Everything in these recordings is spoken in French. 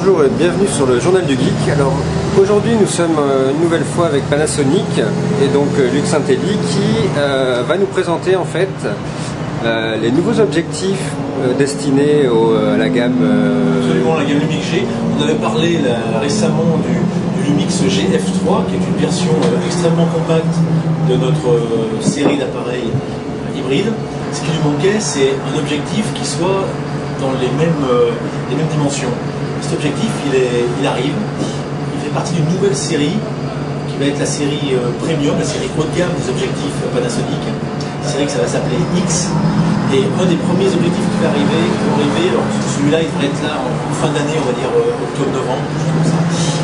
bonjour et bienvenue sur le Journal du Geek. Alors aujourd'hui nous sommes une nouvelle fois avec Panasonic et donc Luc Saint-Élie qui va nous présenter en fait les nouveaux objectifs destinés à la gamme... Absolument, la gamme Lumix G. On avait parlé récemment du Lumix GF3 qui est une version extrêmement compacte de notre série d'appareils hybrides. Ce qui lui manquait, c'est un objectif qui soit dans les mêmes dimensions. Cet objectif, il arrive, il fait partie d'une nouvelle série qui va être la série Premium, la série haut de gamme des objectifs Panasonic. Une série que ça va s'appeler X. Et un des premiers objectifs qui va arriver, alors celui-là il devrait être là en fin d'année, on va dire octobre-novembre,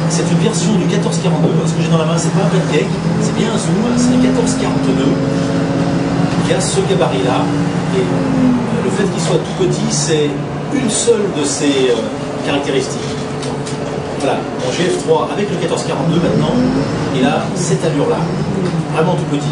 c'est une version du 1442. Ce que j'ai dans la main, c'est pas un pancake, c'est bien un zoom, c'est un 1442 qui a ce gabarit-là. Et le fait qu'il soit tout petit, c'est une seule de ses caractéristiques. Voilà, mon GF3 avec le 1442 maintenant, il a cette allure-là, vraiment tout petit.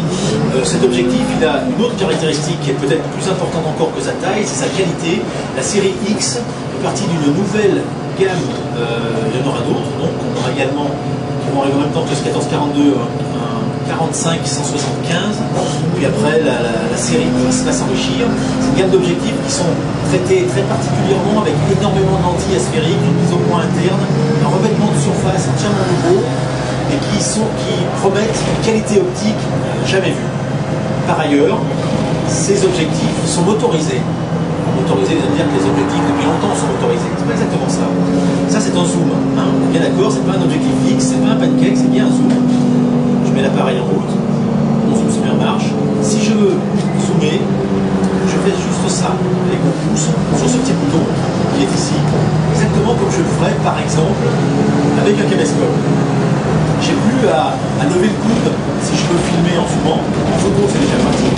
Cet objectif, il a une autre caractéristique qui est peut-être plus importante encore que sa taille, c'est sa qualité. La série X fait partie d'une nouvelle gamme, il y en aura d'autres, donc on aura également, qui vont arriver en même temps que ce 1442, un 45-175, puis après la série X va s'enrichir. C'est une gamme d'objectifs qui sont traités très particulièrement avec énormément de lentilles asphériques, une mise au point interne, un revêtement de surface entièrement nouveau et qui promettent une qualité optique jamais vue. Par ailleurs, ces objectifs sont motorisés. Motorisés, ça veut dire que les objectifs depuis longtemps sont motorisés. C'est pas exactement ça. Ça c'est un zoom, hein. On est bien d'accord, c'est pas un objectif fixe, c'est pas un pancake, c'est bien un zoom. Je mets l'appareil en route, mon zoom se met en marche. Si je veux zoomer, je fais juste ça avec mon pouce sur ce petit bouton qui est ici, exactement comme je le ferais par exemple avec un caméscope. J'ai plus à lever le coude si je veux filmer en zoomant. En photo c'est déjà pratique.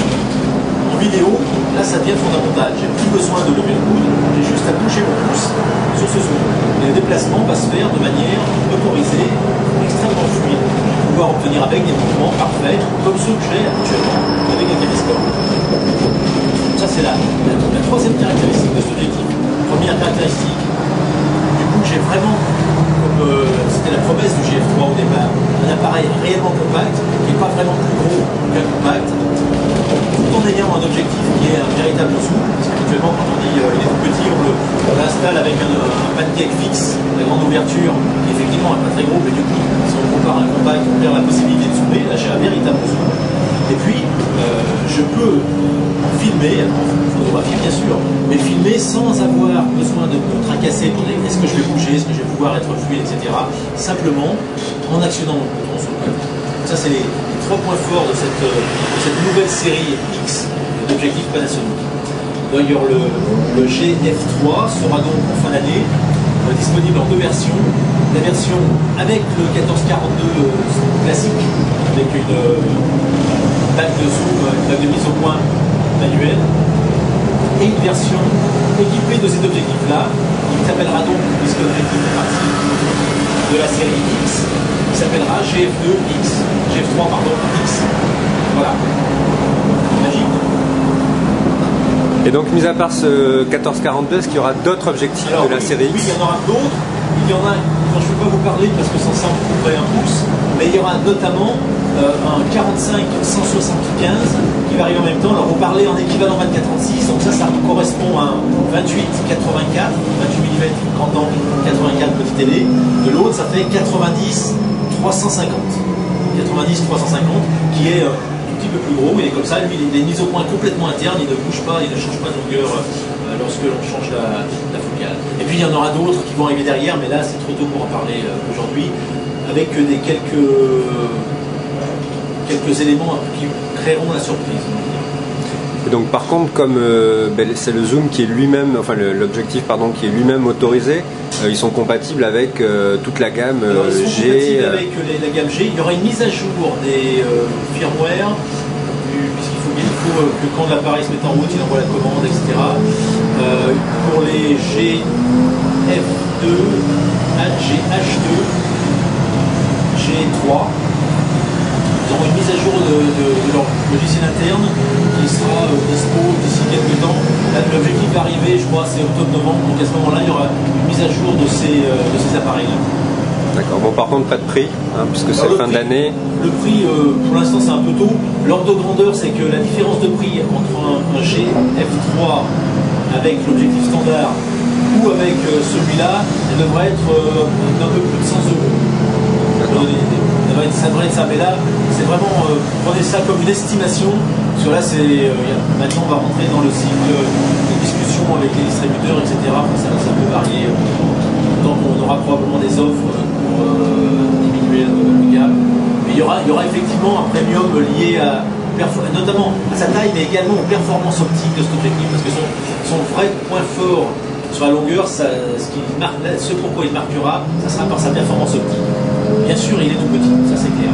En vidéo, là ça devient fondamental. J'ai plus besoin de lever le coude, j'ai juste à bouger mon pouce sur ce zoom. Et le déplacement va se faire de manière motorisée, extrêmement fluide. Pouvoir obtenir avec des mouvements parfaits, comme ceux que j'ai actuellement avec un caméscope. Ça c'est la troisième caractéristique de ce objectif. Première caractéristique, du coup j'ai vraiment, comme c'était la promesse du GF3 au départ, un appareil réellement compact, qui n'est pas vraiment plus gros qu'un compact, tout en ayant un objectif qui est un véritable zoom, parce qu'habituellement quand on dit il est tout petit, on l'installe avec un pancake fixe, la grande ouverture, qui effectivement n'est pas très gros, mais du coup, si on compare un compact, on perd la possibilité de zoomer. Là j'ai un véritable zoom. Et puis, je peux filmer, en photographie bien sûr, mais filmer sans avoir besoin de me tracasser pour dire est-ce que je vais bouger, est-ce que je vais pouvoir être fluide, etc. Simplement en actionnant mon bouton sur le clavier. Ça, c'est les trois points forts de cette nouvelle série X d'objectifs Panasonic. D'ailleurs, le GF3 sera donc en fin d'année disponible en deux versions. La version avec le 1442 classique, avec une bague de zoom, une bague de mise au point manuelle, et une version équipée de cet objectif-là, qui s'appellera donc, puisque l'objectif fait partie de la série X, qui s'appellera GF2X, GF3 pardon, X. Voilà. Magique. Et donc mis à part ce 1442, est-ce qu'il y aura d'autres objectifs de la série X? Oui, il y en aura d'autres. Il y en a dont je ne peux pas vous parler parce que sans ça on couvrait un pouce, mais il y aura notamment un 45-175 qui va arriver en même temps. Alors on parlait en équivalent 24-36, donc ça correspond à un 28-84, 28 mm grand angle, 84 petite télé. De l'autre ça fait 90-350. 90-350 qui est un petit peu plus gros, il est comme ça, lui il est mis au point complètement interne, il ne bouge pas, il ne change pas de longueur lorsque l'on change la focale. Et puis il y en aura d'autres qui vont arriver derrière, mais là c'est trop tôt pour en parler aujourd'hui, avec quelques éléments qui créeront la surprise. Et donc par contre, comme c'est le zoom qui est lui-même, enfin l'objectif pardon, qui est lui-même autorisé, ils sont compatibles avec toute la gamme alors, ils sont G. Avec la gamme G. Il y aura une mise à jour des firmware, puisqu'il faut que quand l'appareil se mette en route, il envoie la commande, etc. Pour les GF2, GH2, G3, ils auront une mise mise à jour de leur logiciel interne qui sera dispo d'ici quelques temps. L'objectif va arriver, je crois, c'est octobre-novembre, donc à ce moment-là, il y aura une mise à jour de ces appareils-là. D'accord, bon par contre pas de prix, hein, puisque c'est fin d'année. Le prix, pour l'instant c'est un peu tôt. L'ordre de grandeur, c'est que la différence de prix entre un GF3 avec l'objectif standard ou avec celui-là, elle devrait être d'un peu plus de 100 euros. Ça devrait être ça, mais là, c'est vraiment, prenez ça comme une estimation, parce que là, maintenant on va rentrer dans le cycle de discussion avec les distributeurs, etc. Ça peut varier, tant qu'on aura probablement des offres pour diminuer le gamme. Mais il y aura effectivement un premium lié à notamment à sa taille, mais également aux performances optiques de cet objectif, parce que son vrai point fort sur la longueur, ce pourquoi il marquera, ça sera par sa performance optique. Bien sûr, il est tout petit, ça c'est clair.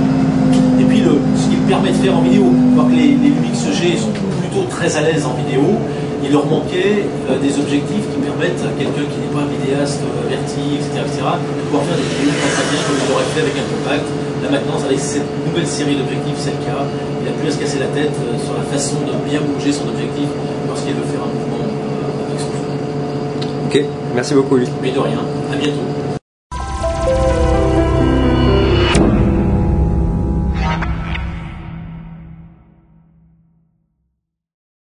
Et puis, ce qu'il permet de faire en vidéo, voir que les Lumix G sont plutôt très à l'aise en vidéo, il leur manquait des objectifs qui permettent à quelqu'un qui n'est pas un vidéaste averti, etc., de pouvoir faire des vidéos très bien comme il l'aurait fait avec un compact. Là maintenant, avec cette nouvelle série d'objectifs, c'est le cas. Il n'a plus à se casser la tête sur la façon de bien bouger son objectif lorsqu'il veut faire un mouvement avec son feu. Ok, merci beaucoup, Luc. Mais de rien, à bientôt.